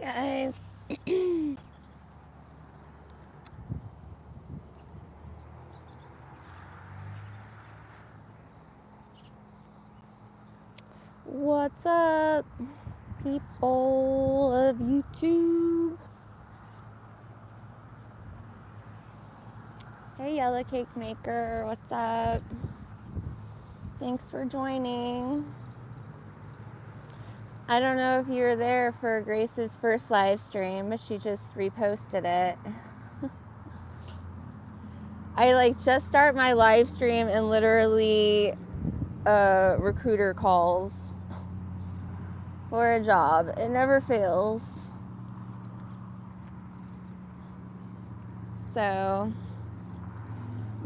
guys. What's up, people of YouTube? Hey, Yellow Cake Maker, what's up? Thanks for joining. I don't know if you were there for Grace's first live stream, but she just reposted it. I just start my live stream and literally a recruiter calls for a job. It never fails. So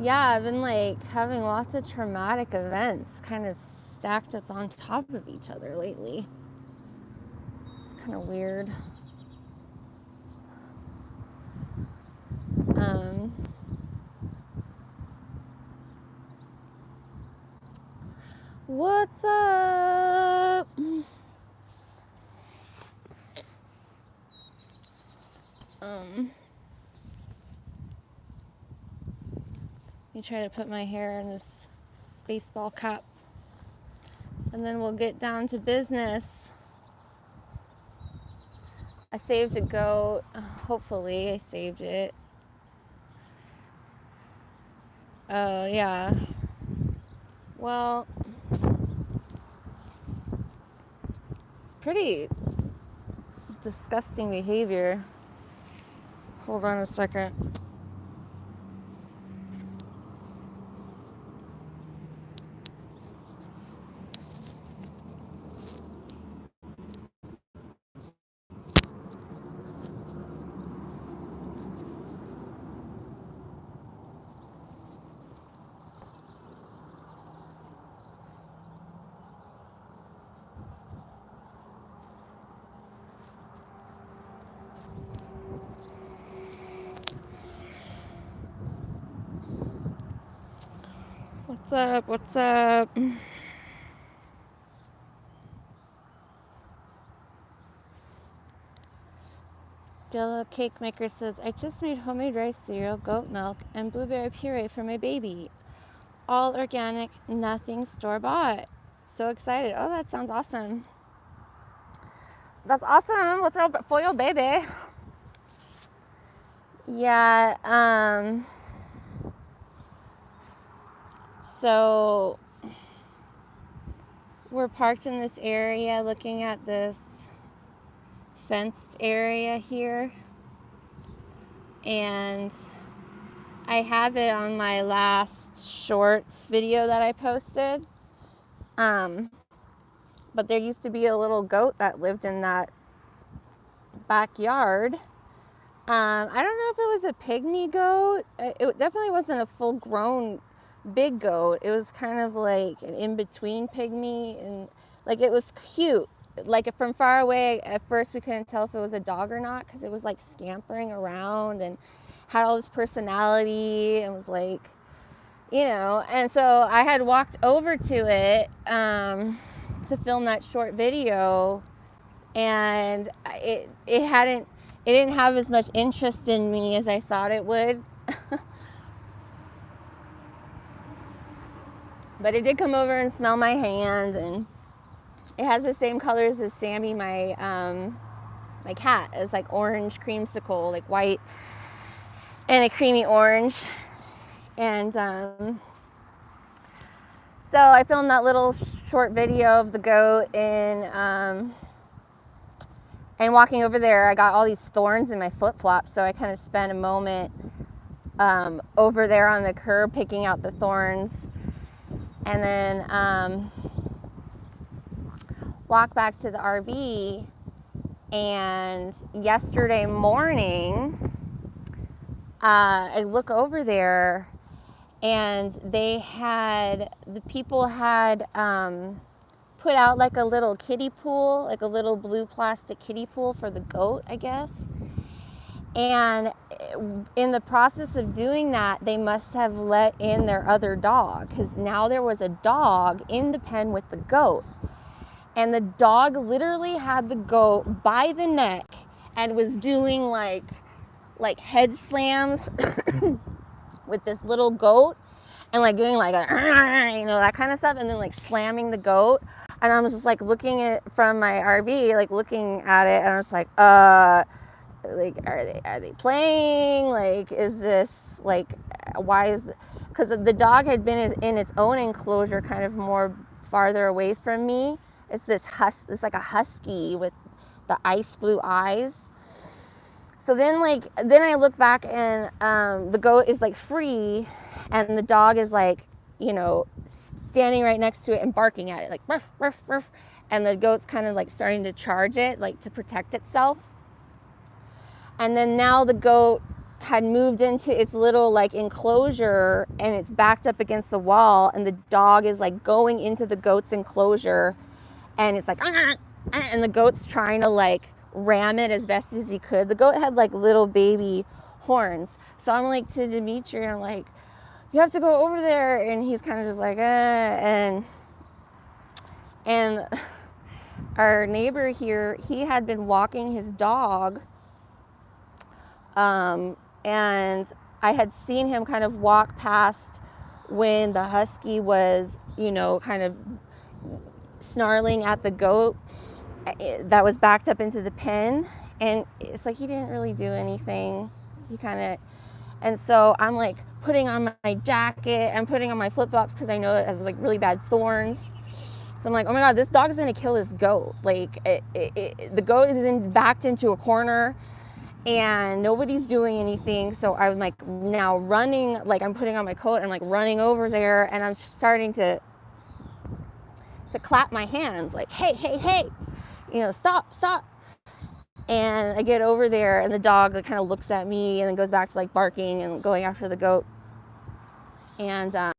yeah, I've been having lots of traumatic events kind of stacked up on top of each other lately. It's kind of weird. What's up? Let me try to put my hair in this baseball cap, and then we'll get down to business. I saved a goat. Hopefully I saved it. Oh, yeah. Well, it's pretty disgusting behavior. Hold on a second. What's up? What's up? Yellow Cake Maker says, I just made homemade rice cereal, goat milk, and blueberry puree for my baby. All organic, nothing store-bought. So excited. Oh, that sounds awesome. That's awesome. What's up for your baby? Yeah, so we're parked in this area looking at this fenced area here, and I have it on my last shorts video that I posted, but there used to be a little goat that lived in that backyard. I don't know if it was a pygmy goat. It definitely wasn't a full grown big goat. It was kind of like an in-between pygmy, and it was cute. From far away, at first we couldn't tell if it was a dog or not, because it was scampering around and had all this personality and was and so I had walked over to it to film that short video, and it didn't have as much interest in me as I thought it would. But it did come over and smell my hand, and it has the same colors as Sammy, my cat. It's orange creamsicle, white and a creamy orange. And so I filmed that little short video of the goat, and walking over there, I got all these thorns in my flip-flops, so I kind of spent a moment over there on the curb picking out the thorns, and then walk back to the RV. And yesterday morning, I look over there, and the people had put out a little kiddie pool, a little blue plastic kiddie pool for the goat, I guess. And in the process of doing that, they must have let in their other dog, because now there was a dog in the pen with the goat. And the dog literally had the goat by the neck and was doing like head slams with this little goat, and like doing like a, that kind of stuff, and then like slamming the goat. And I was just like looking at from my RV, like looking at it, and I was like, like are they playing? Like, is this like, why is, because the dog had been in its own enclosure, kind of more farther away from me. It's like a husky with the ice blue eyes. So then I look back, and the goat is like free, and the dog is like, standing right next to it and barking at it like ruff, ruff, ruff. And the goat's kind of like starting to charge it, like to protect itself. And then now the goat had moved into its little like enclosure, and it's backed up against the wall, and the dog is like going into the goat's enclosure, and it's like, and the goat's trying to like ram it as best as he could. The goat had like little baby horns. So I'm like to Dimitri, I'm like, you have to go over there. And he's kind of just like, and our neighbor here, he had been walking his dog, and I had seen him kind of walk past when the husky was, kind of snarling at the goat that was backed up into the pen. And it's like he didn't really do anything. He kind of, and so I'm like putting on my jacket, I'm putting on my flip-flops because I know it has like really bad thorns. So I'm like, oh my God, this dog is gonna kill this goat. Like the goat is backed into a corner, and nobody's doing anything. So I'm like now running, like I'm putting on my coat, and like running over there, and I'm starting to clap my hands like, hey, hey, hey, stop. And I get over there, and the dog like, kind of looks at me, and then goes back to like barking and going after the goat. And then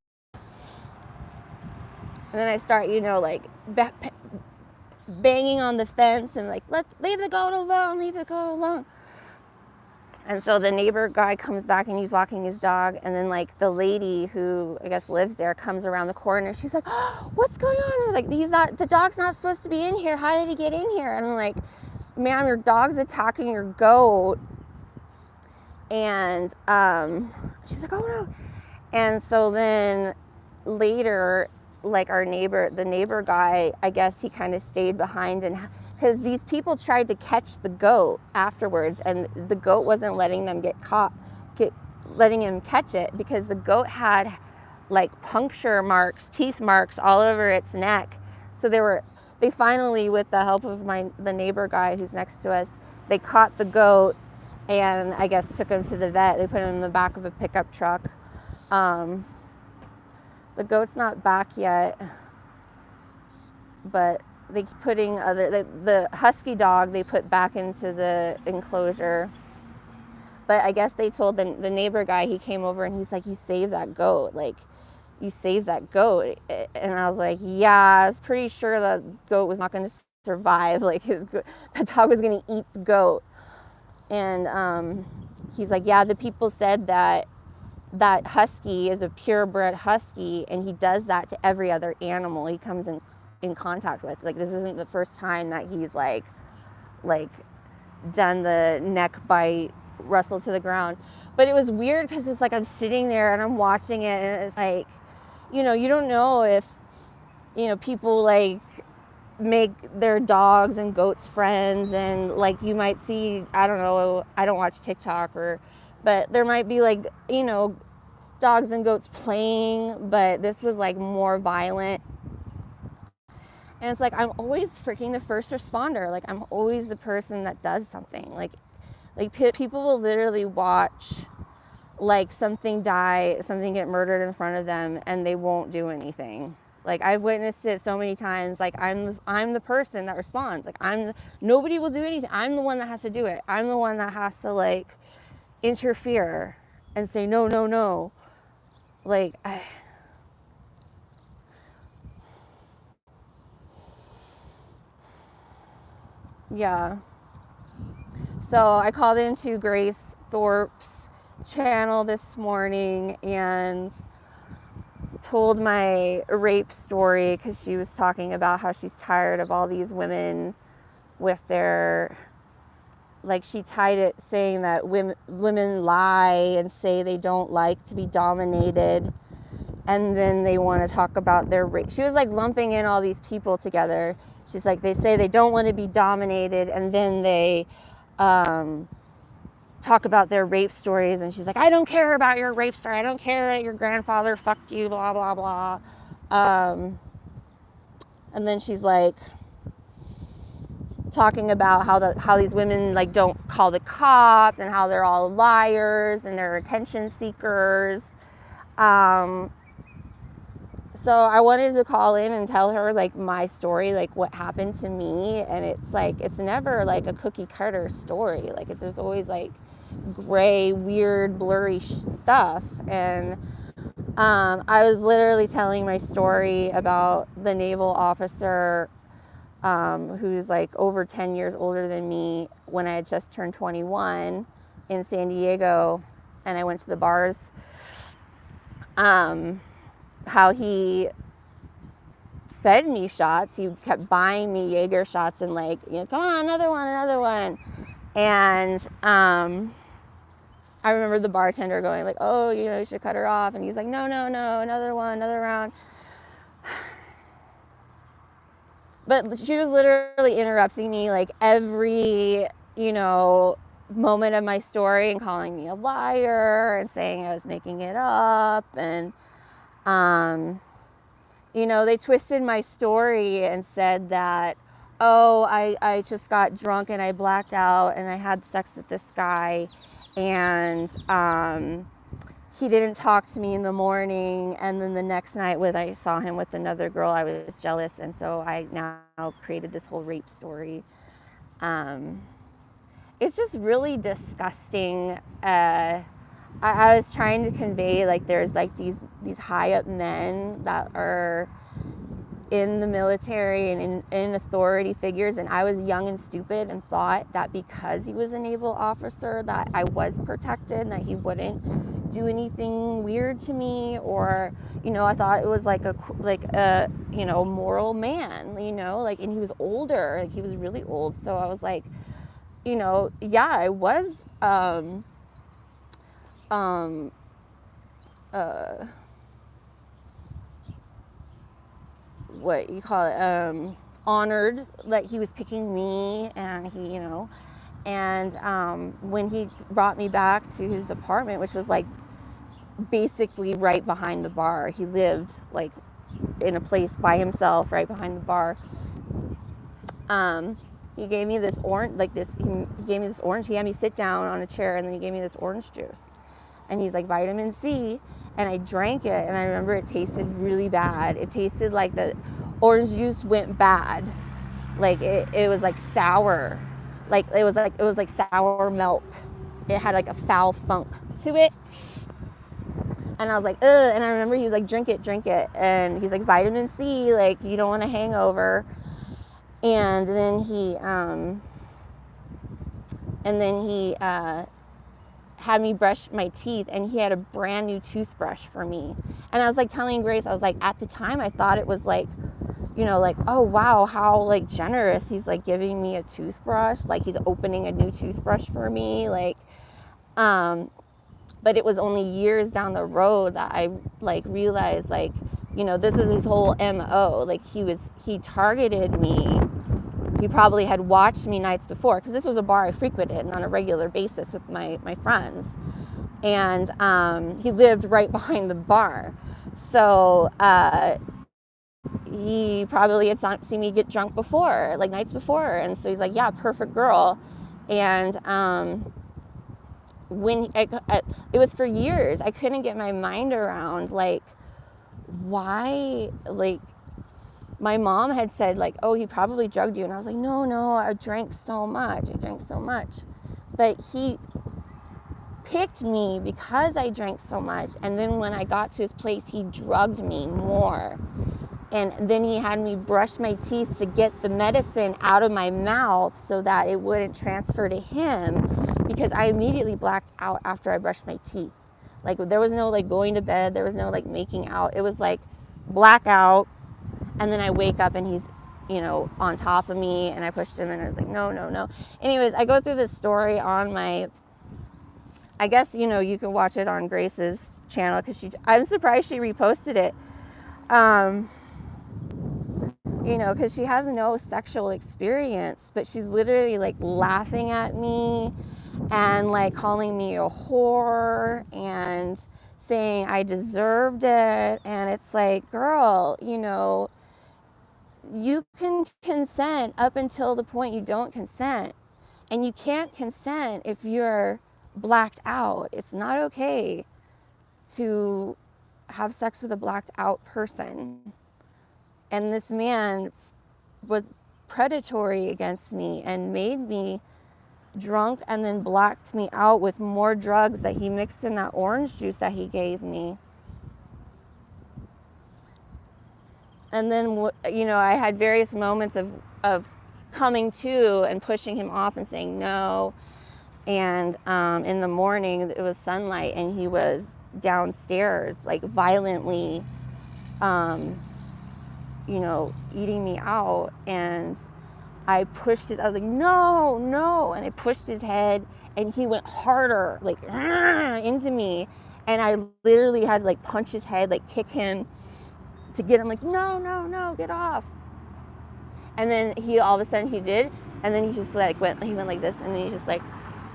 I start, like banging on the fence and like, leave the goat alone. And so the neighbor guy comes back, and he's walking his dog, and then like the lady who I guess lives there comes around the corner. She's like, oh, what's going on? I was like, the dog's not supposed to be in here. How did he get in here? And I'm like, ma'am, your dog's attacking your goat. And she's like, oh no. And so then later, like the neighbor guy, I guess he kind of stayed behind, and because these people tried to catch the goat afterwards, and the goat wasn't letting them letting him catch it, because the goat had like puncture marks, teeth marks all over its neck. So they finally, with the help of the neighbor guy who's next to us, they caught the goat, and I guess took him to the vet. They put him in the back of a pickup truck. The goat's not back yet, but they keep putting the husky dog they put back into the enclosure. But I guess they told the neighbor guy, he came over and he's like, you saved that goat. And I was like, yeah, I was pretty sure the goat was not going to survive. Like the dog was going to eat the goat. And he's like, yeah, the people said that husky is a purebred husky, and he does that to every other animal he comes in contact with. Like, this isn't the first time that he's like done the neck bite, wrestle to the ground. But it was weird because it's like I'm sitting there and I'm watching it, and it's like, you don't know if people like make their dogs and goats friends, and like you might see, I don't know, I don't watch TikTok, but there might be like, dogs and goats playing, but this was like more violent. And it's like, I'm always freaking the first responder. Like, I'm always the person that does something. Like people will literally watch like something die, something get murdered in front of them, and they won't do anything. Like, I've witnessed it so many times. Like, I'm the person that responds. Like, nobody will do anything. I'm the one that has to do it. I'm the one that has to like interfere and say no. Like, yeah. So I called into Grace Thorpe's channel this morning and told my rape story, because she was talking about how she's tired of all these women with their like she tied it saying that women lie and say they don't like to be dominated, and then they want to talk about their rape. She was like lumping in all these people together. She's like, they say they don't want to be dominated, and then they talk about their rape stories. And she's like, I don't care about your rape story. I don't care that your grandfather fucked you, blah, blah, blah. And then she's like talking about how these women like don't call the cops, and how they're all liars and they're attention seekers. So I wanted to call in and tell her like my story, like what happened to me. And it's like, it's never like a cookie cutter story. Like there's always like gray, weird, blurry stuff. And I was literally telling my story about the naval officer who's like over 10 years older than me, when I had just turned 21 in San Diego, and I went to the bars. How he fed me shots. He kept buying me Jaeger shots and like, you know, come on, another one. And I remember the bartender going like, oh, you know, you should cut her off. And he's like, no, another round. But she was literally interrupting me like every, you know, moment of my story, and calling me a liar and saying I was making it up. And you know, they twisted my story and said that, oh, I just got drunk and I blacked out and I had sex with this guy, and he didn't talk to me in the morning, and then the next night when I saw him with another girl, I was jealous, and so I now created this whole rape story. It's just really disgusting. I was trying to convey like there's like these high up men that are in the military and in authority figures, and I was young and stupid and thought that because he was a naval officer that I was protected and that he wouldn't do anything weird to me, or you know, I thought it was like a you know, moral man, you know, like, and he was older, like he was really old. So I was like, you know, yeah, I was what you call it, honored that he was picking me, and he, you know, and when he brought me back to his apartment, which was like basically right behind the bar, he lived like in a place by himself right behind the bar. He gave me this orange, like this, he gave me this orange, he had me sit down on a chair, and then he gave me this orange juice, and he's like, vitamin C. And I drank it, and I remember it tasted really bad. It tasted like the orange juice went bad. Like it was like sour. Like it was like sour milk. It had like a foul funk to it. And I was like, ugh. And I remember he was like, drink it. And he's like, vitamin C, like you don't want a hangover. And then he had me brush my teeth, and he had a brand new toothbrush for me. And I was like telling Grace, I was like, at the time I thought it was like, you know, like, oh wow, how like generous, he's like giving me a toothbrush, like he's opening a new toothbrush for me, like but it was only years down the road that I like realized, like, you know, this is his whole MO. Like he targeted me. He probably had watched me nights before, because this was a bar I frequented on a regular basis with my friends. And he lived right behind the bar. So he probably had seen me get drunk before, like nights before. And so he's like, yeah, perfect girl. And when it was for years, I couldn't get my mind around, like, why, like, my mom had said, like, oh, he probably drugged you. And I was like, no, I drank so much. But he picked me because I drank so much. And then when I got to his place, he drugged me more. And then he had me brush my teeth to get the medicine out of my mouth so that it wouldn't transfer to him, because I immediately blacked out after I brushed my teeth. Like, there was no, like, going to bed. There was no, like, making out. It was, like, blackout. And then I wake up and he's on top of me, and I pushed him, and I was like, no, no, no. Anyways, I go through this story on my, I guess, you can watch it on Grace's channel, because I'm surprised she reposted it. Because she has no sexual experience, but she's literally like laughing at me and like calling me a whore and saying I deserved it. And it's like, girl, you can consent up until the point you don't consent. And you can't consent if you're blacked out. It's not okay to have sex with a blacked out person. And this man was predatory against me and made me drunk and then blacked me out with more drugs that he mixed in that orange juice that he gave me. And then, I had various moments of coming to and pushing him off and saying no. And in the morning, it was sunlight, and he was downstairs, like violently, eating me out. And I pushed I was like, no, no. And I pushed his head, and he went harder, like, into me. And I literally had to like punch his head, like kick him to get him, like, no, no, no, get off. And then all of a sudden he did. And then he just like went like this. And then he just like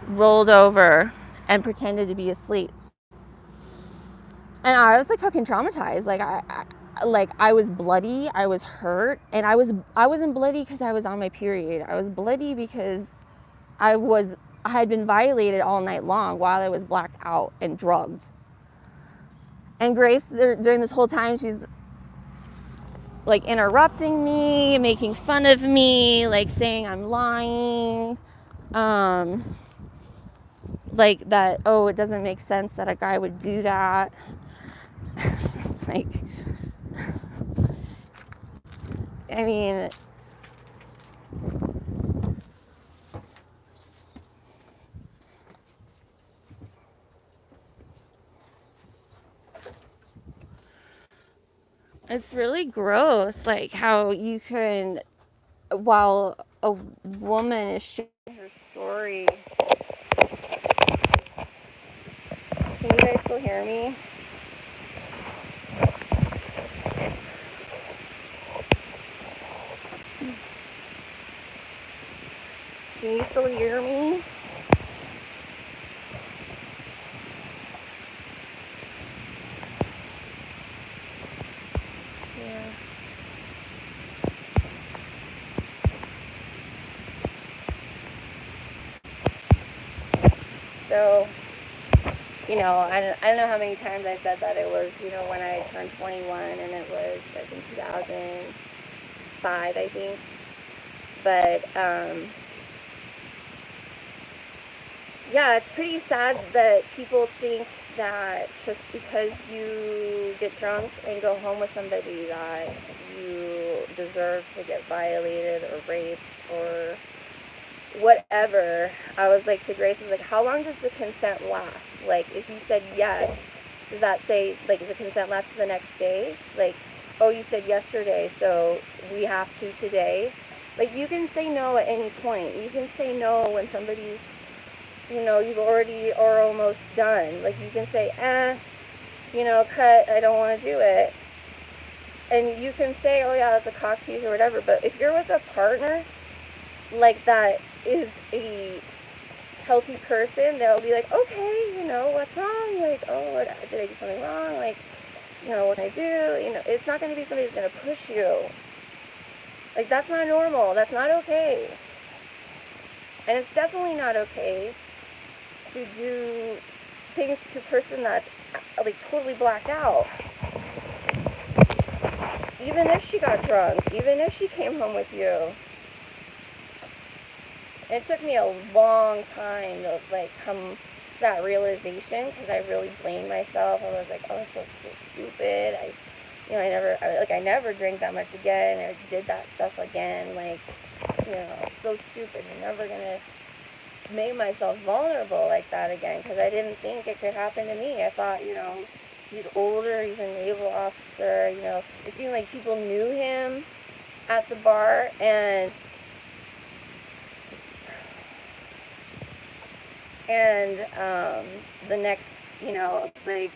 rolled over and pretended to be asleep. And I was like fucking traumatized. Like I was bloody, I was hurt, and I wasn't bloody because I was on my period. I was bloody because I had been violated all night long while I was blacked out and drugged. And Grace, during this whole time, she's like interrupting me, making fun of me, like saying I'm lying, like that, oh, it doesn't make sense that a guy would do that. It's like, I mean, it's really gross, like how you can, while a woman is sharing her story. Can you guys still hear me? Can you still hear me? Yeah. So, I don't know how many times I said that it was, when I turned 21, and it was like in 2005, I think. But, yeah, it's pretty sad that people think that just because you get drunk and go home with somebody that you deserve to get violated or raped or whatever. I was like to Grace, I was like, how long does the consent last? Like, if you said yes, does that say, like, the consent lasts the next day? Like, oh, you said yesterday, so we have to today? Like, you can say no at any point. You can say no when somebody's, you've already or almost done. Like, you can say, cut, I don't want to do it. And you can say, oh yeah, that's a cock tease or whatever. But if you're with a partner, like, that is a healthy person, they'll be like, okay, what's wrong? Like, oh, did I do something wrong? Like, what can I do? It's not going to be somebody who's going to push you. Like, that's not normal. That's not okay. And it's definitely not okay to do things to a person that's, like, totally blacked out. Even if she got drunk, even if she came home with you. It took me a long time to, like, come to that realization, because I really blamed myself. I was like, oh, it's so stupid. I never drank that much again, or did that stuff again. Like, so stupid. I'm never gonna make myself vulnerable like that again, because I didn't think it could happen to me. I thought, he's older, he's a naval officer, it seemed like people knew him, at the bar, and the next, like,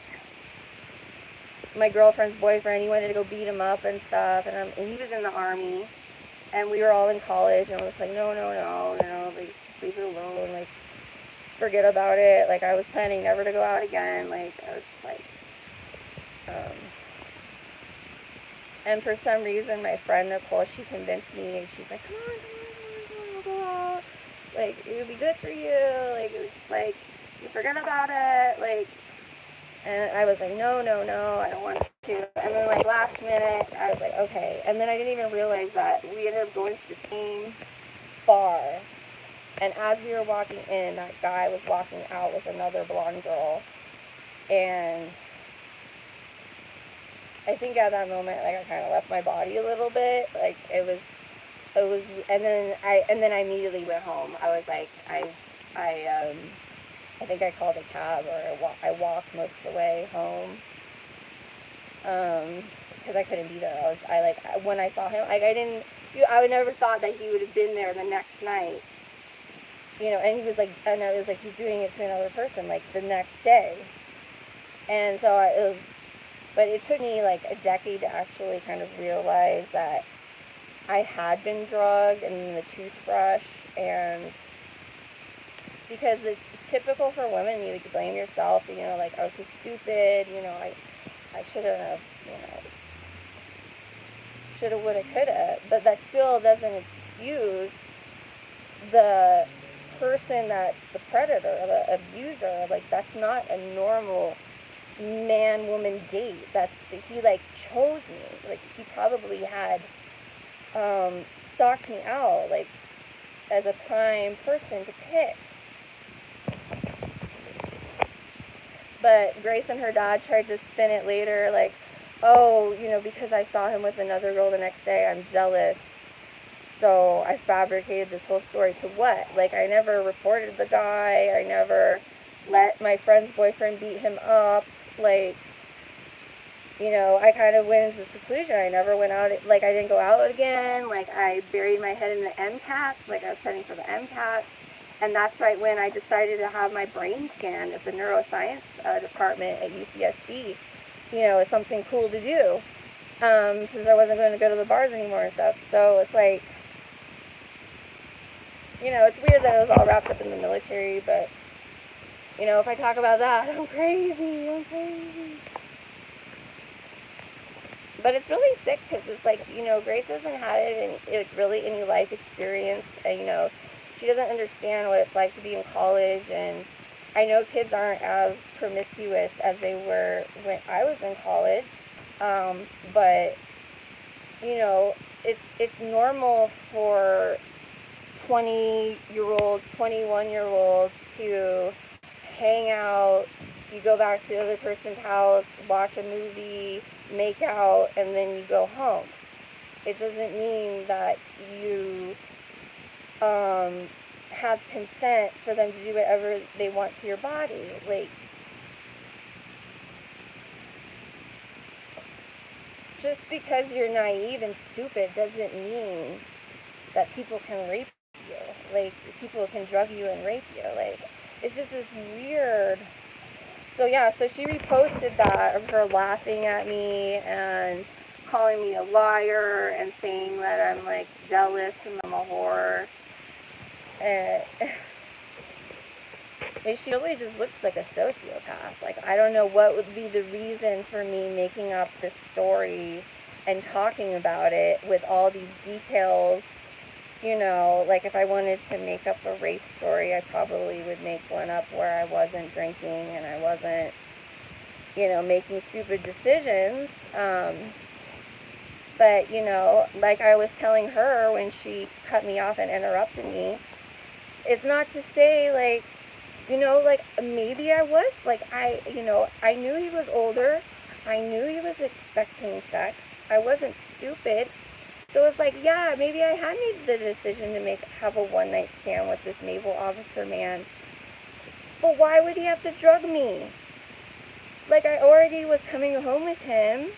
my girlfriend's boyfriend, he wanted to go beat him up and stuff, and he was in the army, and we were all in college, and I was like, no, no, no, no, like, just leave it alone, like, just forget about it. Like, I was planning never to go out again. Like, I was just like, and for some reason, my friend Nicole, she convinced me, and she's like, come on, come on, come on, we'll go out. Like, it would be good for you. Like, it was just like, you forget about it. Like, and I was like, no, no, no, I don't want to. And then, like, last minute, I was like, okay. And then I didn't even realize that we ended up going to the same bar. And as we were walking in, that guy was walking out with another blonde girl. And I think at that moment, like, I kind of left my body a little bit. Like, it was, and then I immediately went home. I was like, I think I called a cab, or I walked most of the way home, because I couldn't be there. When I saw him, like, I would never thought that he would have been there the next night, and he was like, and I was like, he's doing it to another person, like, the next day, and so but it took me, like, a decade to actually kind of realize that I had been drugged, and the toothbrush, and because it's typical for women, you blame yourself, like, I was so stupid, I shouldn't have, shoulda, woulda, coulda, but that still doesn't excuse the person that's the predator, the abuser. Like, that's not a normal man-woman date. He, like, chose me. Like, he probably had stalked me out, like, as a prime person to pick. But Grace and her dad tried to spin it later, like, oh, because I saw him with another girl the next day, I'm jealous. So I fabricated this whole story. To what? Like, I never reported the guy. I never let my friend's boyfriend beat him up. Like, I kind of went into seclusion. I never went out. Like, I didn't go out again. Like, I buried my head in the MCATs. Like, I was studying for the MCATs. And that's right when I decided to have my brain scanned at the neuroscience department at UCSD. It's something cool to do, since I wasn't going to go to the bars anymore and stuff. So it's like, it's weird that it was all wrapped up in the military, but, if I talk about that, I'm crazy. But it's really sick, because it's like, Grace hasn't had really any life experience, and, she doesn't understand what it's like to be in college, and I know kids aren't as promiscuous as they were when I was in college, but, it's normal for 20-year-olds, 21-year-olds to hang out, you go back to the other person's house, watch a movie, make out, and then you go home. It doesn't mean that you have consent for them to do whatever they want to your body. Like, just because you're naive and stupid doesn't mean that people can rape you. Like, people can drug you and rape you. Like, it's just this weird. So yeah, so she reposted that of her laughing at me and calling me a liar and saying that I'm, like, jealous and I'm a whore. And she really just looks like a sociopath. Like, I don't know what would be the reason for me making up this story and talking about it with all these details. Like, if I wanted to make up a rape story, I probably would make one up where I wasn't drinking and I wasn't, making stupid decisions. But, like I was telling her when she cut me off and interrupted me, it's not to say, like, like, maybe I was, like, I knew he was older. I knew he was expecting sex. I wasn't stupid. So it's like, yeah, maybe I had made the decision to have a one-night stand with this naval officer man. But why would he have to drug me? Like, I already was coming home with him.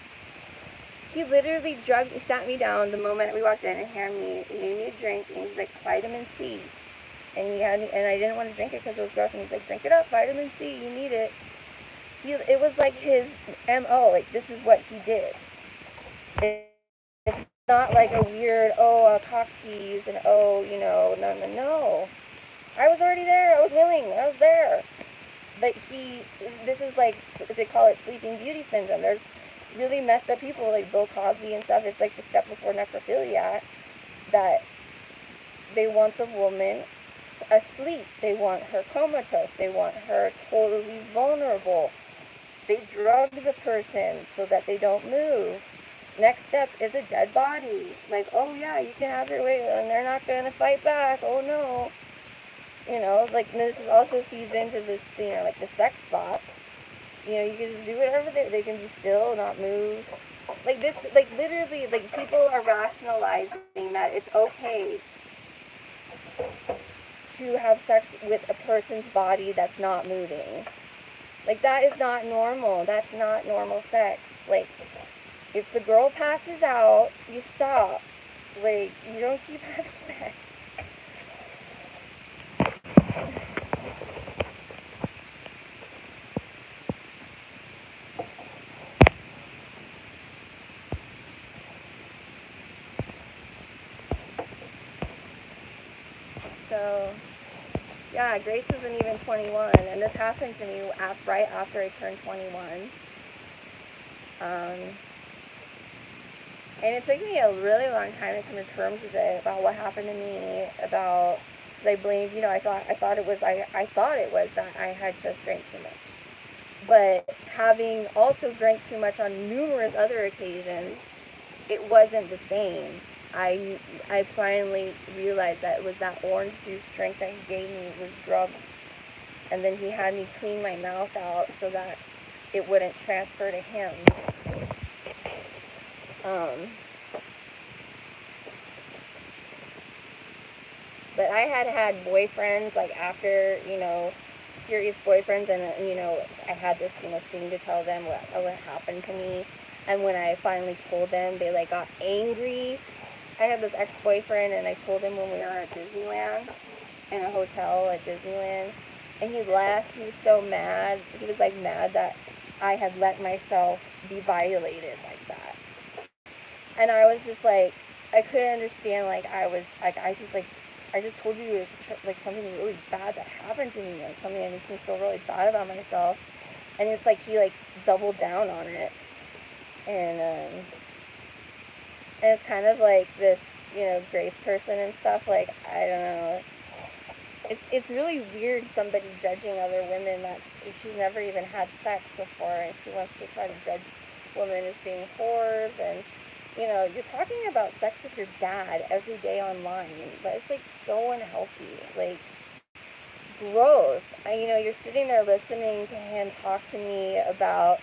He literally he sat me down the moment we walked in and made me a drink, and he was like, vitamin C. And and I didn't want to drink it because it was gross, and he's like, drink it up, vitamin C, you need it. It was like his MO, like this is what he did. It's not like a weird, cock tease and no. I was already there, I was willing, I was there. But this is like, they call it sleeping beauty syndrome. There's really messed up people like Bill Cosby and stuff. It's like the step before necrophilia, that they want the woman asleep. They want her comatose. They want her totally vulnerable. They drug the person so that they don't move. Next step is a dead body. Like, oh yeah, you can have your way, and they're not going to fight back. Oh no. Like, this also feeds into this, like the sex bots. You can just do whatever they can be still, not move. Like this, like literally, like people are rationalizing that it's okay to have sex with a person's body that's not moving. Like, that is not normal. That's not normal sex. Like, if the girl passes out, you stop. Like, you don't keep having sex. So, yeah, Grace isn't even 21, and this happened to me right after I turned 21. And it took me a really long time to come to terms with it, about what happened to me, about, I blamed, I thought it was that I had just drank too much. But having also drank too much on numerous other occasions, it wasn't the same. I finally realized that it was that orange juice drink that he gave me was drugged. And then he had me clean my mouth out so that it wouldn't transfer to him. But I had boyfriends, like, after, serious boyfriends, and, I had this, thing to tell them what happened to me. And when I finally told them, they, like, got angry. I had this ex-boyfriend, and I told him when we were at Disneyland, in a hotel at Disneyland, and he left. He was so mad. He was, like, mad that I had let myself be violated like that. And I was just, like, I couldn't understand, like, I just told you, like, something really bad that happened to me, like, something that makes me feel really bad about myself. And it's like he, like, doubled down on it. And it's kind of like this, Grace person and stuff, like, I don't know. It's really weird, somebody judging other women that she's never even had sex before, and she wants to try to judge women as being whores. And you're talking about sex with your dad every day online, but it's, like, so unhealthy, like, gross. You're sitting there listening to him talk to me about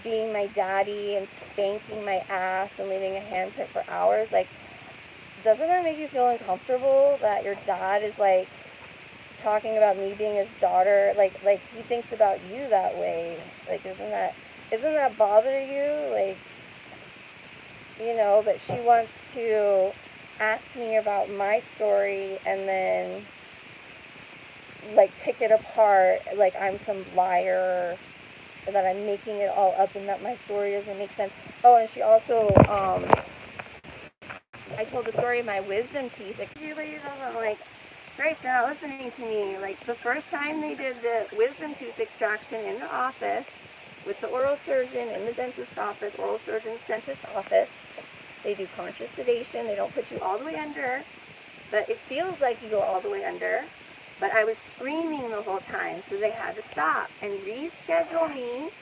being my daddy and spanking my ass and leaving a handprint for hours. Like, doesn't that make you feel uncomfortable that your dad is, like, talking about me being his daughter? Like he thinks about you that way. Like, doesn't that bother you? Like, but she wants to ask me about my story and then, like, pick it apart like I'm some liar, or that I'm making it all up and that my story doesn't make sense. Oh, and she also, I told the story of my wisdom teeth. I'm like, Grace, you're not listening to me. Like, the first time they did the wisdom tooth extraction in the office, with the oral surgeon in the dentist office, oral surgeon's dentist office, they do conscious sedation. They don't put you all the way under, but it feels like you go all the way under. But I was screaming the whole time, so they had to stop and reschedule me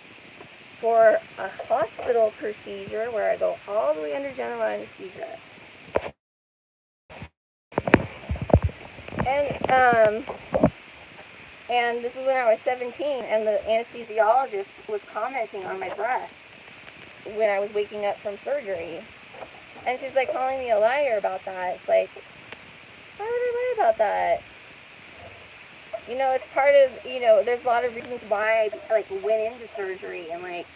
for a hospital procedure where I go all the way under general anesthesia. And this was when I was 17, and the anesthesiologist was commenting on my breath when I was waking up from surgery. And she's, like, calling me a liar about that. It's like, why would I lie about that? It's part of, there's a lot of reasons why I, like, went into surgery, and, like,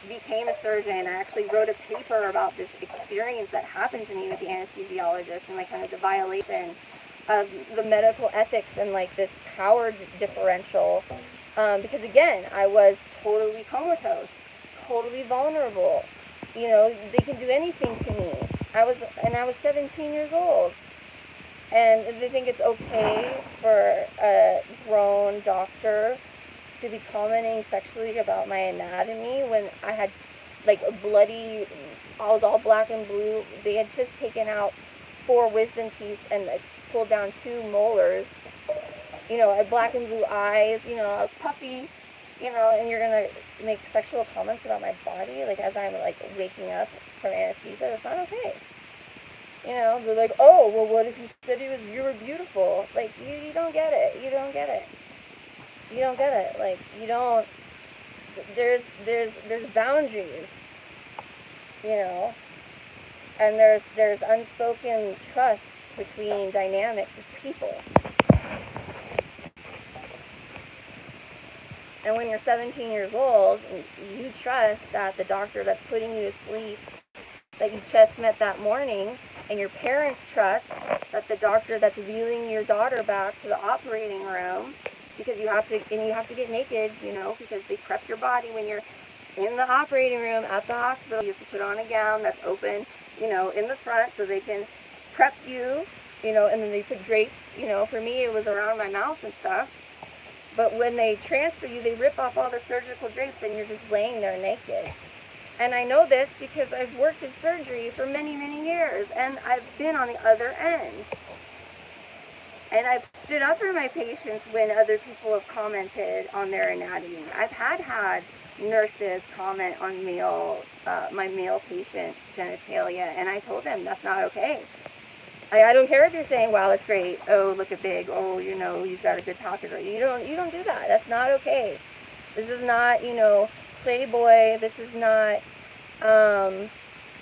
became a surgeon. I actually wrote a paper about this experience that happened to me with the anesthesiologist and like kind of the violation of the medical ethics and like this power differential. Because again, I was totally comatose, totally vulnerable. You know, they can do anything to me. I was 17 years old. And they think it's okay for a grown doctor to be commenting sexually about my anatomy when I had like a bloody, I was all black and blue. They had just taken out 4 wisdom teeth and pulled down 2 molars. You know, I had black and blue eyes, you know, I was puffy, you know, and you're going to make sexual comments about my body, like as I'm like waking up from anesthesia. That's not okay. You know, they're like, oh, well, what if you said you were beautiful? Like, you don't get it. You don't get it. You don't get it. Like, you don't, there's boundaries, you know, and there's unspoken trust between dynamics of people. And when you're 17 years old, you trust that the doctor that's putting you to sleep that you just met that morning, and your parents trust that the doctor that's wheeling your daughter back to the operating room, because you have to get naked, you know, because they prep your body when you're in the operating room at the hospital. You have to put on a gown that's open, you know, in the front so they can prep you, you know, and then they put drapes, you know, for me it was around my mouth and stuff. But when they transfer you, they rip off all the surgical drapes and you're just laying there naked. And I know this because I've worked in surgery for many, many years, and I've been on the other end. And I've stood up for my patients when other people have commented on their anatomy. I've had nurses comment on my male patients' genitalia, and I told them that's not okay. I don't care if you're saying, wow, that's great. Oh, look at Big. Oh, you know, he's got a good pocket. You don't do that. That's not okay. This is not, you know, Playboy. This is not,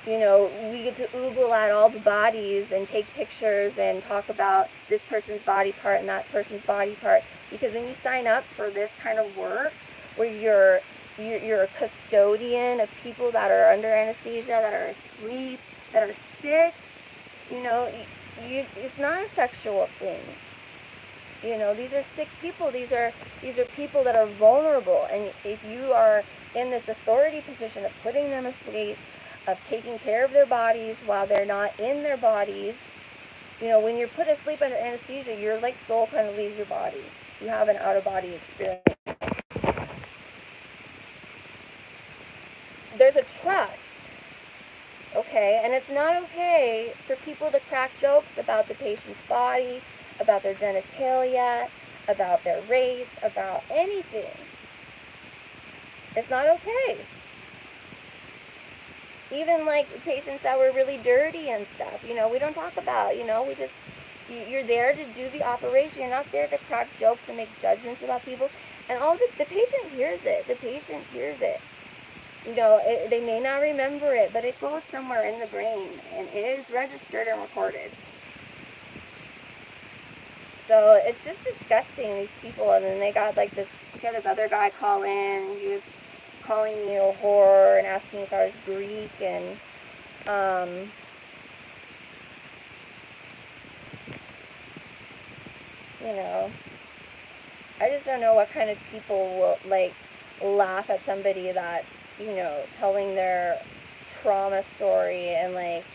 you know, we get to oogle at all the bodies and take pictures and talk about this person's body part and that person's body part. Because when you sign up for this kind of work, where you're a custodian of people that are under anesthesia, that are asleep, that are sick, you know, it's not a sexual thing. You know, these are sick people. These are people that are vulnerable. And if you are in this authority position of putting them asleep, of taking care of their bodies while they're not in their bodies, you know, when you're put asleep under anesthesia, your like soul kind of leaves your body. You have an out-of-body experience. There's a trust, okay? And it's not okay for people to crack jokes about the patient's body, about their genitalia, about their race, about anything. It's not okay. Even like patients that were really dirty and stuff, you know, we don't talk about, you know, you're there to do the operation. You're not there to crack jokes and make judgments about people. And all the patient hears it. The patient hears it. You know, they may not remember it, but it goes somewhere in the brain, and it is registered and recorded. So it's just disgusting, these people. And then they got like this other guy call in, and he was calling me a whore and asking if I was Greek, and you know, I just don't know what kind of people will like laugh at somebody that's, you know, telling their trauma story and like,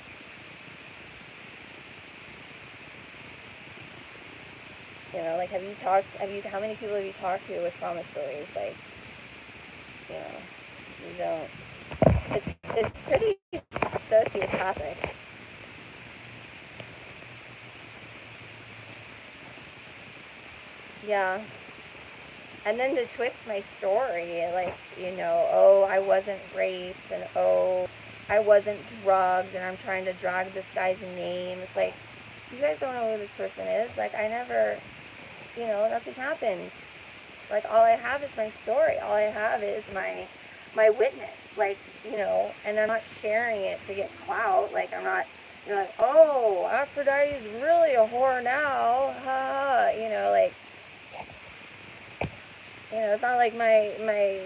you know, like how many people have you talked to with trauma stories? Like, you know, you don't, it's pretty sociopathic. Yeah. And then to twist my story, like, you know, oh, I wasn't raped, and oh, I wasn't drugged, and I'm trying to drag this guy's name. It's like, you guys don't know who this person is. Like, I never, you know, nothing happened. Like, all I have is my story. All I have is my witness. Like, you know, and I'm not sharing it to get clout. Like, I'm not, you know, like, oh, Aphrodite's really a whore now. Ha, you know, like, you know, it's not like my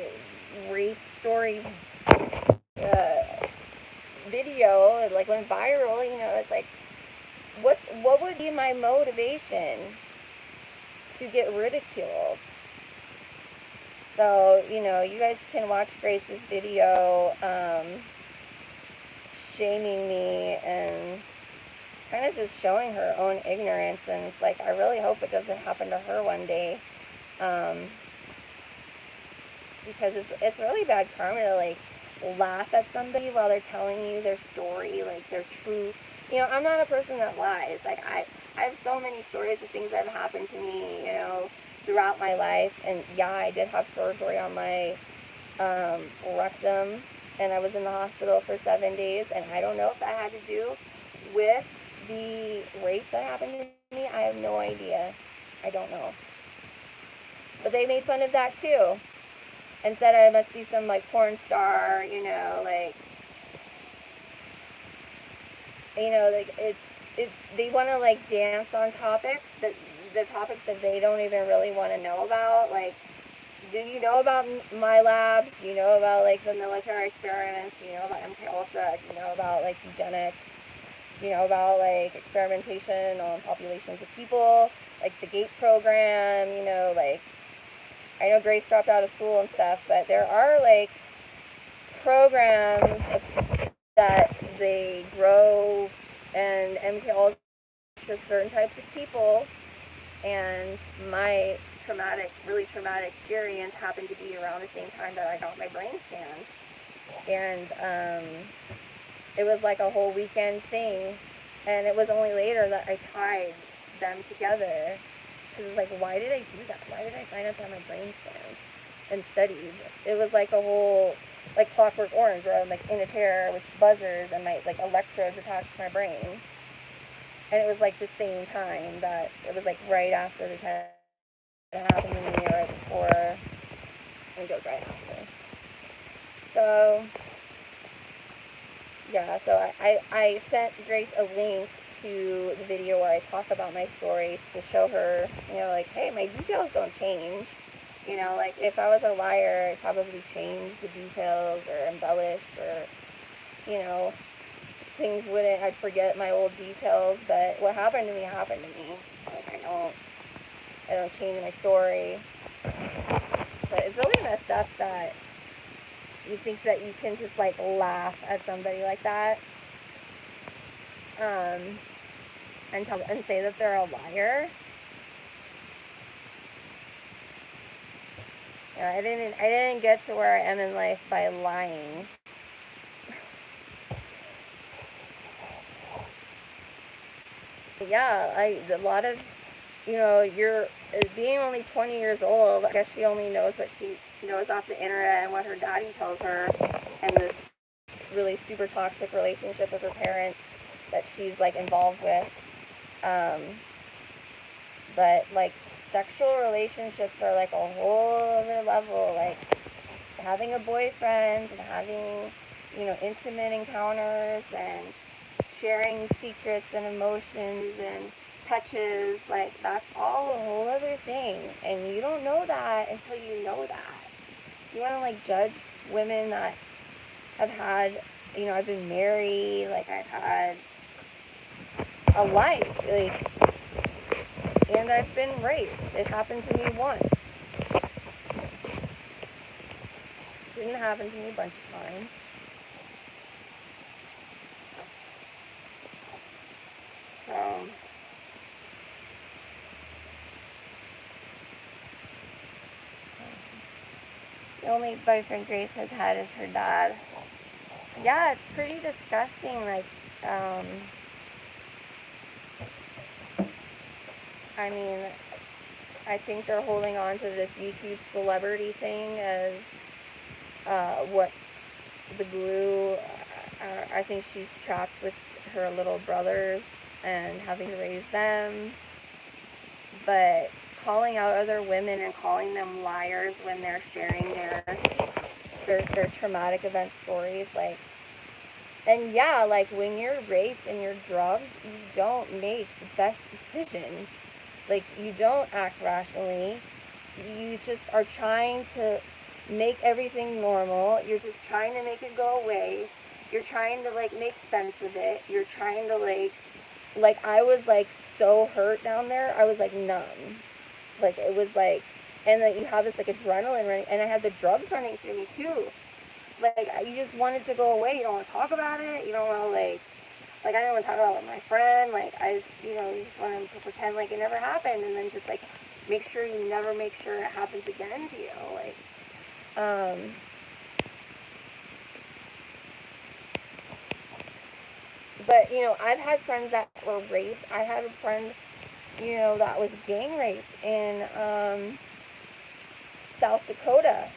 rape story video, it like went viral, you know, it's like, what would be my motivation to get ridiculed? So, you know, you guys can watch Grace's video, shaming me and kind of just showing her own ignorance, and it's like, I really hope it doesn't happen to her one day, because it's really bad karma to, like, laugh at somebody while they're telling you their story, like, their truth. You know, I'm not a person that lies. Like, I have so many stories of things that have happened to me, you know, throughout my life, and yeah, I did have surgery on my rectum, and I was in the hospital for 7 days, and I don't know if that had to do with the rape that happened to me. I have no idea. I don't know. But they made fun of that too, and said I must be some, like, porn star, you know, like, it's they want to, like, dance on topics, but the topics that they don't even really want to know about. Like, do you know about my labs? Do you know about, like, the military experiments? Do you know about MK Ultra? Do you know about, like, eugenics? Do you know about, like, experimentation on populations of people? Like the GATE program, you know, like, I know Grace dropped out of school and stuff, but there are, like, programs that they grow and MK Ultra for certain types of people, and my really traumatic experience happened to be around the same time that I got my brain scanned, and it was like a whole weekend thing, and it was only later that I tied them together, because it's like, why did I do that? Why did I sign up to have my brain scanned and studied? It was like a whole, like, Clockwork Orange, where I'm, like, in a chair with buzzers and my, like, electrodes attached to my brain. And it was, like, the same time that it was, like, right after this had happened to me, or right before. I think it was right after. So, yeah, so I sent Grace a link to the video where I talk about my story to show her, you know, like, hey, my details don't change. You know, like, if I was a liar, I'd probably change the details or embellish, or, you know, things wouldn't, I'd forget my old details, but what happened to me happened to me. Like, I don't change my story. But it's really messed up that you think that you can just, like, laugh at somebody like that, and say that they're a liar. You know, I didn't get to where I am in life by lying. Yeah, a lot of, you know, being only 20 years old, I guess she only knows what she knows off the internet and what her daddy tells her, and this really super toxic relationship with her parents that she's, like, involved with. But, like, sexual relationships are, like, a whole other level. Like, having a boyfriend and having, you know, intimate encounters and sharing secrets and emotions and touches, like, that's all a whole other thing. And you don't know that until you know that. You want to, like, judge women that have had, you know, I've been married, like, I've had a life, like, and I've been raped. It happened to me once. It didn't happen to me a bunch of times. So, the only boyfriend Grace has had is her dad. Yeah, it's pretty disgusting. Like, I mean, I think they're holding on to this YouTube celebrity thing as what's the glue. I think she's trapped with her little brothers and having to raise them. But calling out other women and calling them liars when they're sharing their traumatic event stories, like, and yeah, like, when you're raped and you're drugged, you don't make the best decisions. Like, you don't act rationally. You just are trying to make everything normal. You're just trying to make it go away. You're trying to like make sense of it. You're trying to like I was like so hurt down there. I was like numb. Like it was like, and then you have this like adrenaline running, and I had the drugs running through me too. Like you just want it to go away. You don't want to talk about it. You don't want to like I didn't want to talk about it with my friend. Like I just you just want to pretend like it never happened, and then just like make sure you never make sure it happens again to you. Like um, but I've had friends that were raped. I had a friend that was gang raped in South Dakota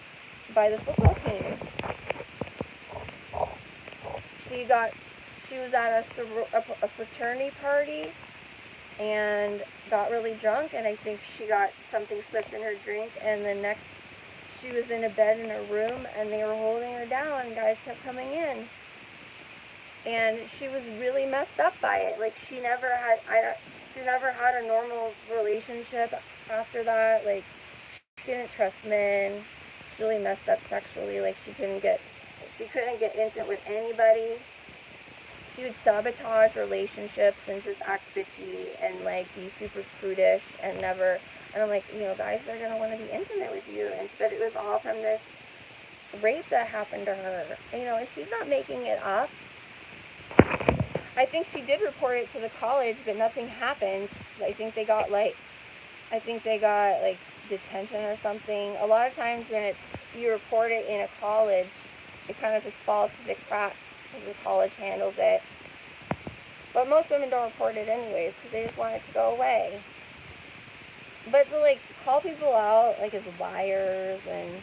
by the football team. She got she was at a fraternity party and got really drunk, and I think she got something slipped in her drink, and the next she was in a bed in her room and they were holding her down and guys kept coming in, and she was really messed up by it. Like she never had a normal relationship after that. Like she didn't trust men. She really messed up sexually. Like she couldn't get intimate with anybody. She would sabotage relationships and just act bitchy and like be super prudish and never. And I'm like, guys are gonna want to be intimate with you, but it was all from this rape that happened to her. And she's not making it up. I think she did report it to the college, but nothing happened. I think they got like detention or something. A lot of times when you report it in a college, it kind of just falls to the cracks because the college handles it. But most women don't report it anyways because they just want it to go away. But to like call people out like as liars and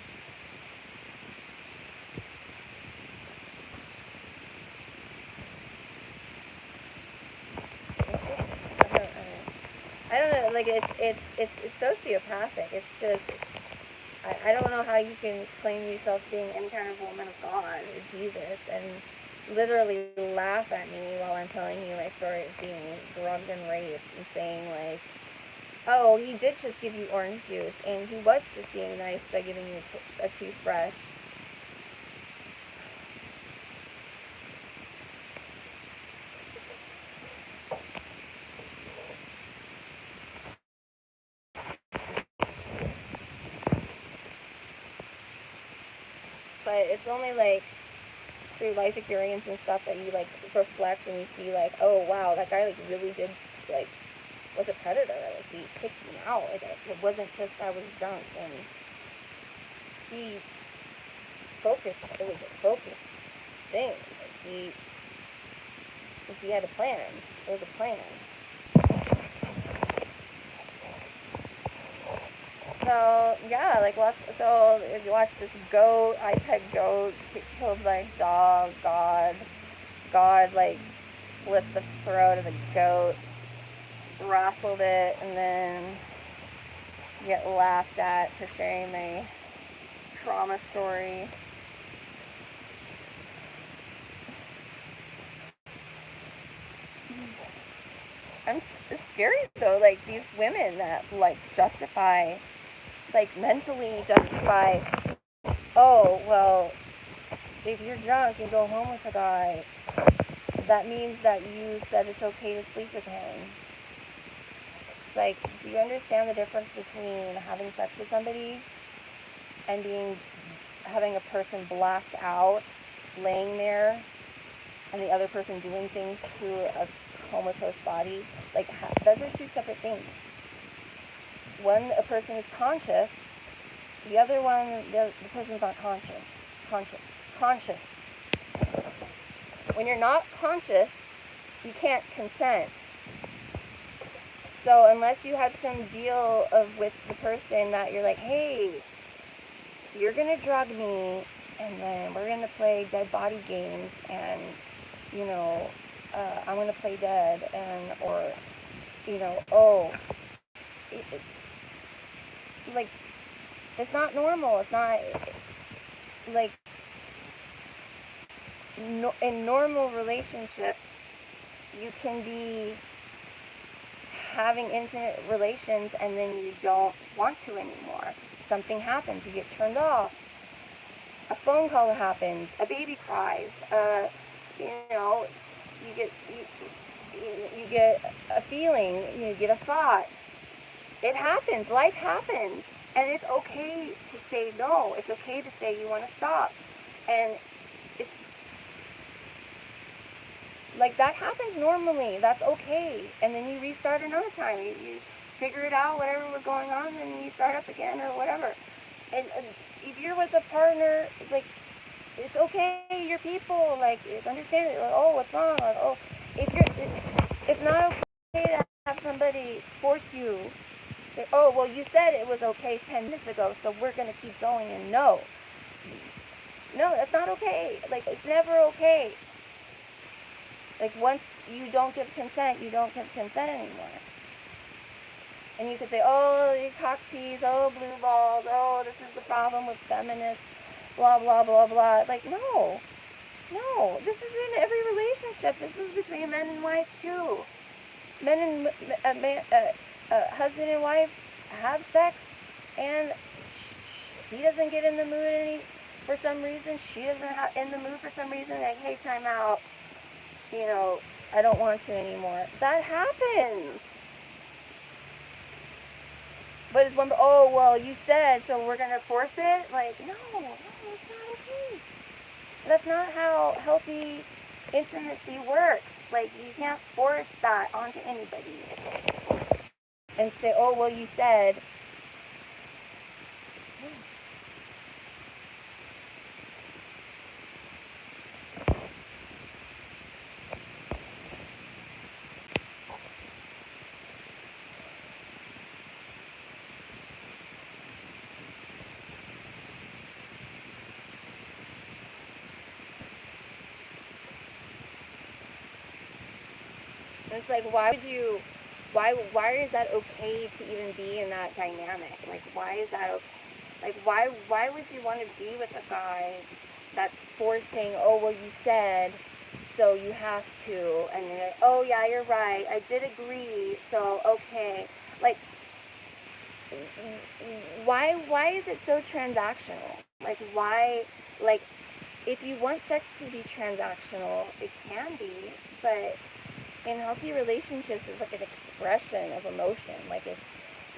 I don't know, like it's sociopathic. It's just I don't know how you can claim yourself being any kind of woman of God or Jesus and literally laugh at me while I'm telling you my story of being drugged and raped and saying like, oh, he did just give you orange juice and he was just being nice by giving you a toothbrush. But it's only like through life experience and stuff that you like reflect and you see like, oh wow, that guy like really did like was a predator. Like he picked me out. Like it wasn't just I was drunk and he focused. It was a focused thing. Like he had a plan. It was a plan. So yeah, like so if you watch this goat, iPad goat killed my dog. God like slit the throat of the goat, wrestled it, and then get laughed at for sharing my trauma story. It's scary though, like these women that like justify, like mentally justify, oh well, if you're drunk and go home with a guy, that means that you said it's okay to sleep with him. It's like, do you understand the difference between having sex with somebody and having a person blacked out, laying there, and the other person doing things to a comatose body? Like, those are two separate things. One, a person is conscious. The other one, the person's not conscious. Conscious. When you're not conscious, you can't consent. So unless you had some deal with the person that you're like, hey, you're gonna drug me, and then we're gonna play dead body games, and I'm gonna play dead, and or like it's not normal. It's not like in normal relationships, you can be having intimate relations and then you don't want to anymore. Something happens, you get turned off, a phone call happens, a baby cries, you know, you get a feeling, you get a thought. It happens. Life happens. And it's okay to say no. It's okay to say you want to stop. And it's like that happens normally. That's okay. And then you restart another time. You figure it out, whatever was going on, and you start up again or whatever. And if you're with a partner, like, it's okay. You're people. Like, it's understandable. Like, oh, what's wrong? Like, oh, it's not okay to have somebody force you. Say, oh, well, you said it was okay 10 minutes ago, so we're going to keep going. And no, that's not okay. Like, it's never okay. Like, once you don't give consent, you don't give consent anymore. And you could say, oh, you cock tease, oh, blue balls, oh, this is the problem with feminists, blah, blah, blah, blah. Like, no, this is in every relationship. This is between man and wife, too. Men and husband and wife have sex, and he doesn't get in the mood for some reason. She doesn't have in the mood for some reason. Like, hey, time out. You know, I don't want to anymore. That happens. But it's one, oh, well, you said, so we're going to force it? Like, no, it's not okay. That's not how healthy intimacy works. Like, you can't force that onto anybody. And say, oh, well, you said. It's like, why is that okay to even be in that dynamic? Like, why is that okay? Like, why would you want to be with a guy that's forcing, oh, well, you said, so you have to, and you're like, oh, yeah, you're right, I did agree, so, okay. Like, why is it so transactional? Like, why, like, if you want sex to be transactional, it can be, but in healthy relationships, it's like an expression of emotion. Like,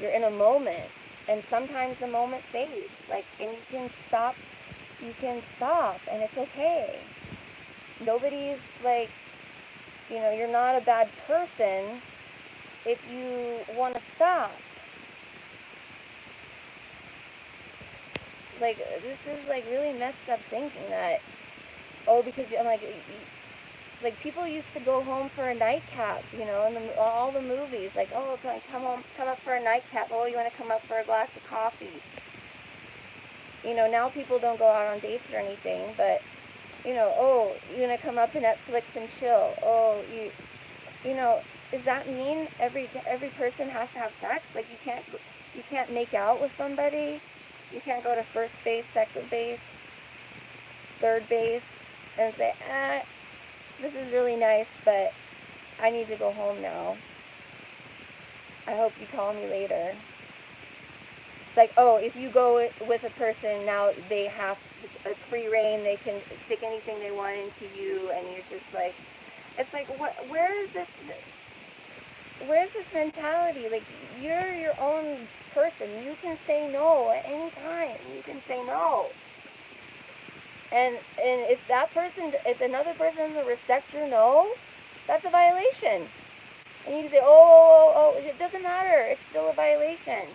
you're in a moment, and sometimes the moment fades. Like, and you can stop, and it's okay. Nobody's like, you're not a bad person if you want to stop. Like, this is like really messed up thinking that, oh, because I'm like people used to go home for a nightcap, in all the movies. Like, oh, can I come up for a nightcap? Oh, you want to come up for a glass of coffee? Now people don't go out on dates or anything, but, oh, you want to come up and Netflix and chill? Oh, does that mean every person has to have sex? Like, you can't make out with somebody? You can't go to first base, second base, third base, and say, this is really nice, but I need to go home now. I hope you call me later. It's like, oh, if you go with a person, now they have a free reign. They can stick anything they want into you, and you're just like, it's like, where's this mentality? Like, you're your own person. You can say no at any time. You can say no. And if another person doesn't respect your no, that's a violation. And you can say, oh, it doesn't matter. It's still a violation.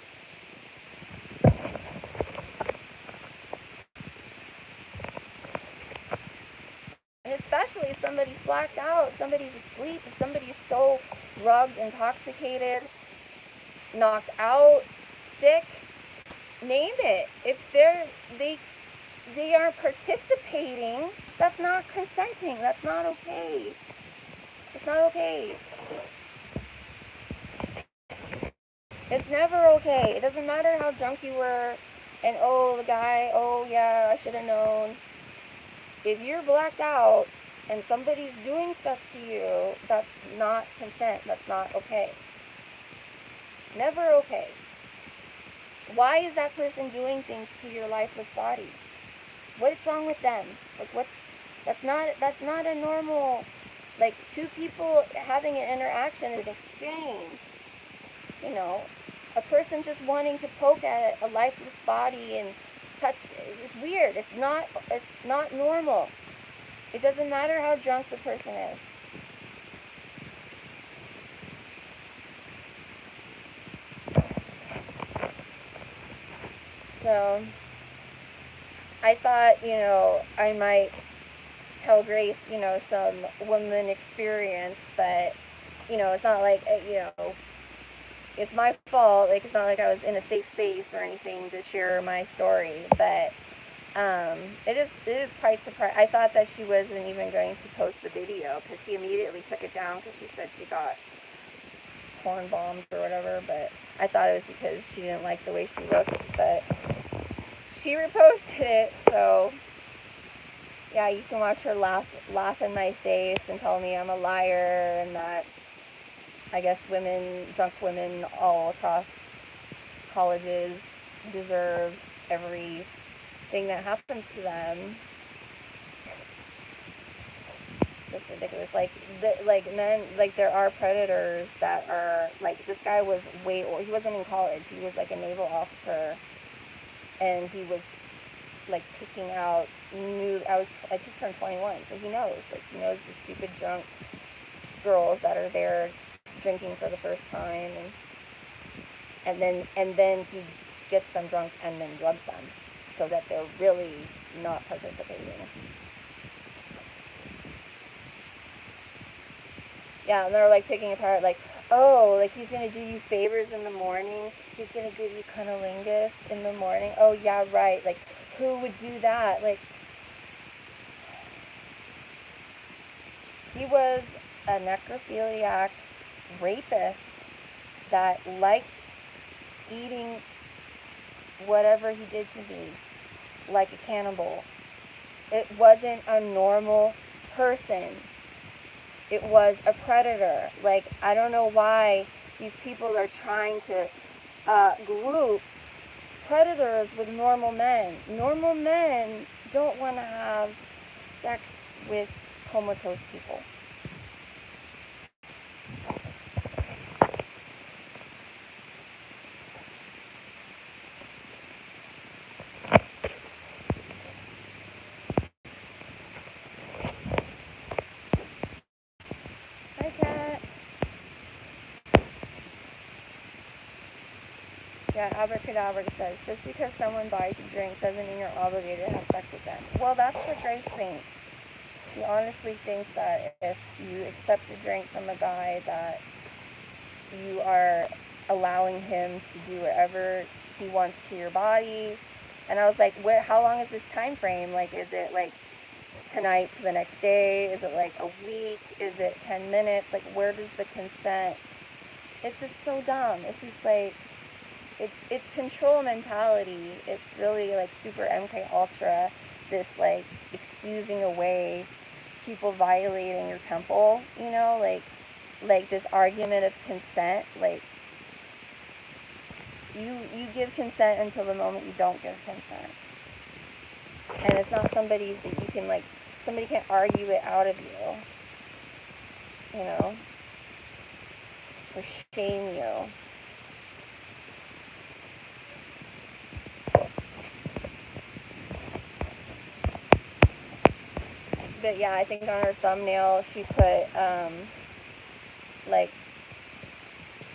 And especially if somebody's blacked out, somebody's asleep, if somebody's so drugged, intoxicated, knocked out, sick, name it. If they aren't participating, that's not consenting. That's not okay. It's not okay. It's never okay. It doesn't matter how drunk you were, and oh, the guy, oh yeah, I should have known. If you're blacked out and somebody's doing stuff to you, that's not consent. That's not okay. Never okay. Why is that person doing things to your lifeless body? What's wrong with them? Like, that's not a normal, like, two people having an interaction, an exchange. You know, a person just wanting to poke at a lifeless body and touch, it's weird. It's not normal. It doesn't matter how drunk the person is. So I thought, I might tell Grace, some woman experience, but, it's not like, it's my fault. Like, it's not like I was in a safe space or anything to share my story, but it is quite surprising. I thought that she wasn't even going to post the video because she immediately took it down because she said she got corn bombed or whatever, but I thought it was because she didn't like the way she looked, but she reposted it, so yeah, you can watch her laugh in my face and tell me I'm a liar and that I guess drunk women all across colleges deserve everything that happens to them. It's just ridiculous. Like men, like there are predators that are like, this guy was he wasn't in college. He was like a naval officer, and he was like picking out I just turned 21, so he knows the stupid drunk girls that are there drinking for the first time, and then he gets them drunk and then drugs them so that they're really not participating. Yeah, and they're like picking apart, like, oh, like he's gonna do you favors in the morning. He's gonna give you cunnilingus in the morning. Oh yeah, right. Like, who would do that? Like, he was a necrophiliac rapist that liked eating whatever he did to me, like a cannibal. It wasn't a normal person. It was a predator. Like, I don't know why these people are trying to group predators with normal men. Normal men don't want to have sex with comatose people. Hi, Kat. Yeah, Abracadabra says, just because someone buys you drinks doesn't mean you're obligated to have sex with them. Well, that's what Grace thinks. She honestly thinks that if you accept a drink from a guy, that you are allowing him to do whatever he wants to your body. And I was like, how long is this time frame? Like, is it like tonight to the next day? Is it like a week? Is it 10 minutes? Like, where does the consent? It's just so dumb. It's just like, it's control mentality. It's really like super MK Ultra, this like excusing away people violating your temple, like this argument of consent. Like, you give consent until the moment you don't give consent, and it's not somebody that you can, like, somebody can't argue it out of you, or shame you. But yeah, I think on her thumbnail she put, like,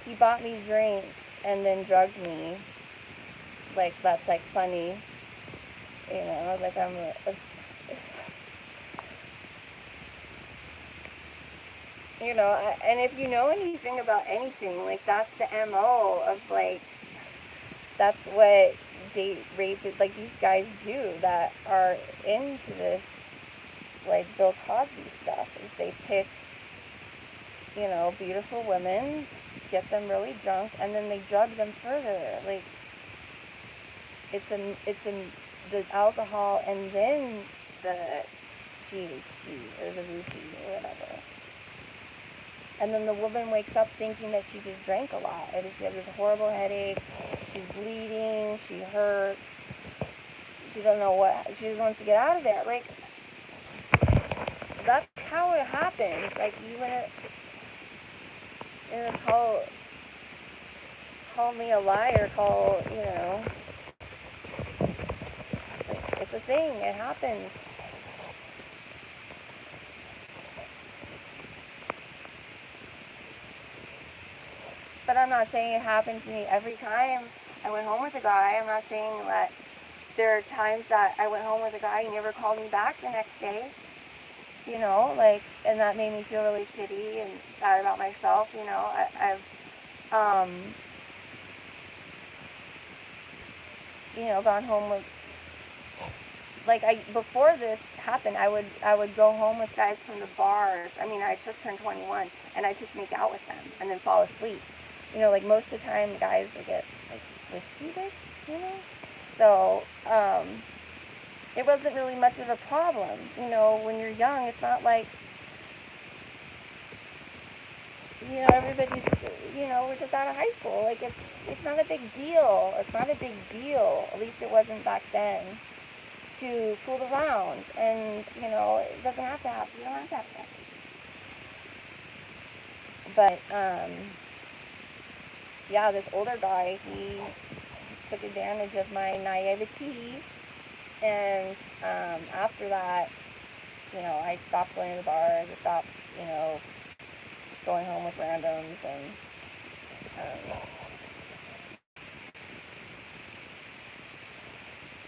he bought me drinks and then drugged me. Like, that's, like, funny. Like, I'm and if you know anything about anything, like, that's the MO of, like, that's what date rape is, like, these guys do that are into this, like, Bill Cosby stuff, is they pick, beautiful women, get them really drunk, and then they drug them further. Like, it's the alcohol and then the GHB or the roofie or whatever. And then the woman wakes up thinking that she just drank a lot, and she has this horrible headache, she's bleeding, she hurts, she doesn't know what, she just wants to get out of there. Like, that's how it happens. Like, even in this whole, call me a liar, it's a thing, it happens. But I'm not saying it happened to me every time I went home with a guy. I'm not saying that there are times that I went home with a guy, he never called me back the next day, and that made me feel really shitty and bad about myself, I've, gone home with, before this happened, I would go home with guys from the bars. I mean, I just turned 21, and I just make out with them and then fall asleep. Most of the time, guys will get, whiskey, So, it wasn't really much of a problem. When you're young, it's not like, everybody's, we're just out of high school. It's not a big deal. It's not a big deal. At least it wasn't back then, to fool around. And, it doesn't have to happen. You don't have to have sex. But, yeah, this older guy, he took advantage of my naivety, and after that, I stopped going to the bars, I stopped, going home with randoms, and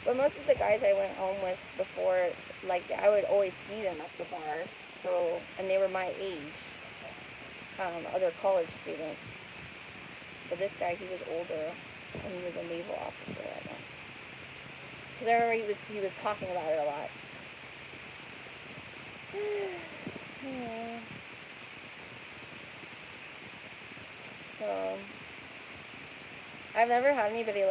but most of the guys I went home with before, I would always see them at the bar, and they were my age, other college students. But this guy, he was older, and he was a naval officer, I know. Because I remember he was talking about it a lot. Yeah. So, I've never had anybody,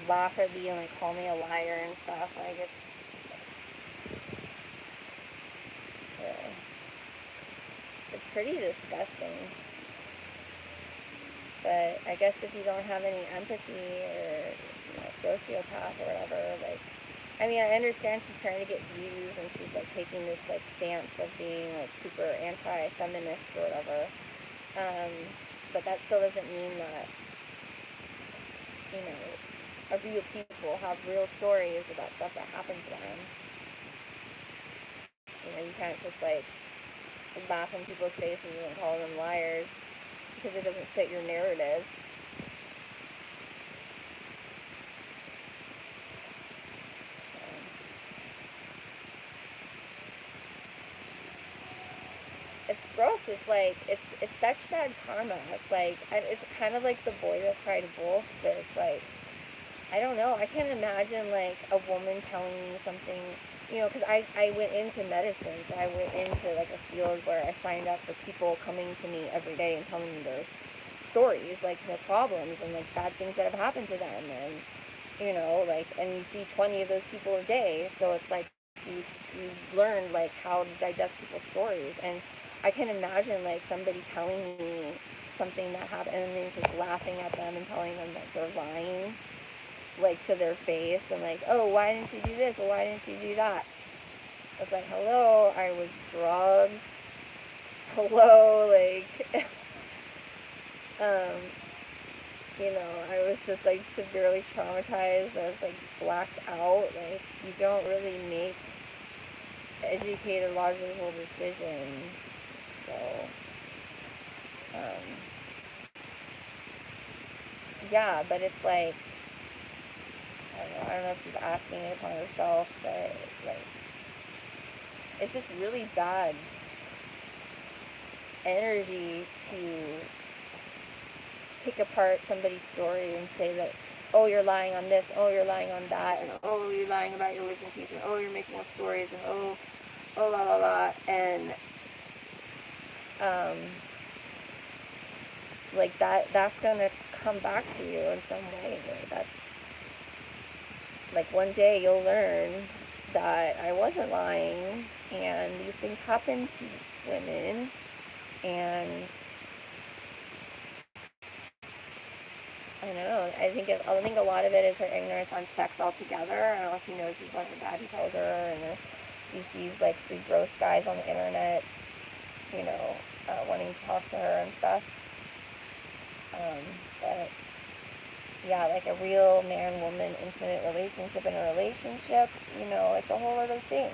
laugh at me and, call me a liar and stuff. It's pretty disgusting. But I guess if you don't have any empathy or, sociopath or whatever, I understand she's trying to get views and she's, taking this, stance of being, super anti-feminist or whatever. But that still doesn't mean that, real people have real stories about stuff that happened to them. You can't just, laugh in people's faces and call them liars because it doesn't fit your narrative. It's gross. It's such bad karma. It's kind of like the boy that cried wolf, but it's I don't know. I can't imagine a woman telling me something, because I went into medicine, so I went into a field where I signed up for people coming to me every day and telling me their stories, their problems and bad things that have happened to them, and and you see 20 of those people a day, so it's you learn how to digest people's stories, and I can imagine somebody telling me something that happened and then just laughing at them and telling them that they're lying, to their face, and oh, why didn't you do this, or why didn't you do that? It's hello, I was drugged, hello, I was just severely traumatized, I was blacked out, you don't really make educated, logical decisions, so, yeah, but it's I don't know if she's asking it upon herself, but it's just really bad energy to pick apart somebody's story and say that, oh, you're lying on this, oh, you're lying on that, and oh, you're lying about your wisdom teeth, and oh, you're making up stories, and oh, la la la, and that's gonna come back to you in some way. That's one day you'll learn that I wasn't lying, and these things happen to women, and I don't know. I think a lot of it is her ignorance on sex altogether. I don't know if she knows she's what her daddy tells her, and then she sees like 3 gross guys on the internet, you know, wanting to talk to her and stuff. But yeah, like a real man-woman intimate relationship in a relationship, you know, it's a whole other thing.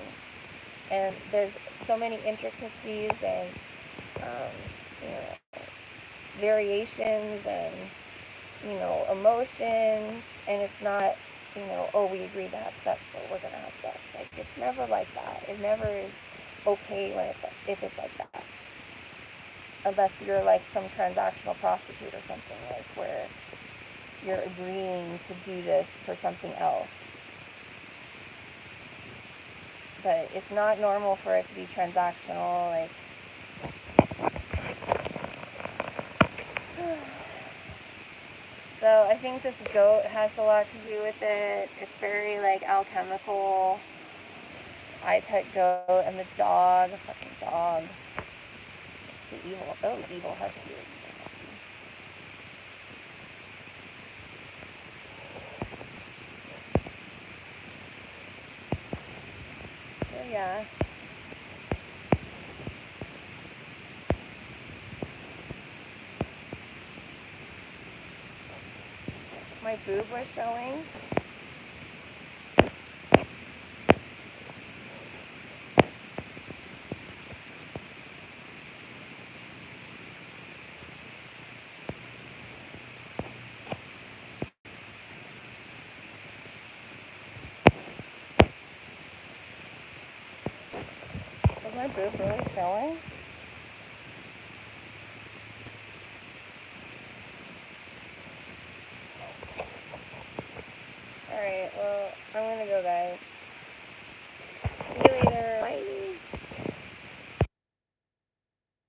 And there's so many intricacies and, um, you know, variations and, you know, emotions. And it's not, you know, oh, we agreed to have sex, so we're going to have sex. Like, it's never like that. It never is okay when if it's like that. Unless you're like some transactional prostitute or something, like where you're agreeing to do this for something else. But it's not normal for it to be transactional, like. So I think this goat has a lot to do with it. It's very like alchemical. I pet goat and the dog, the fucking dog. It's the evil. Oh, evil husky. So yeah. My boob was showing. Was my boob really showing? Alright, well, I'm gonna go, guys.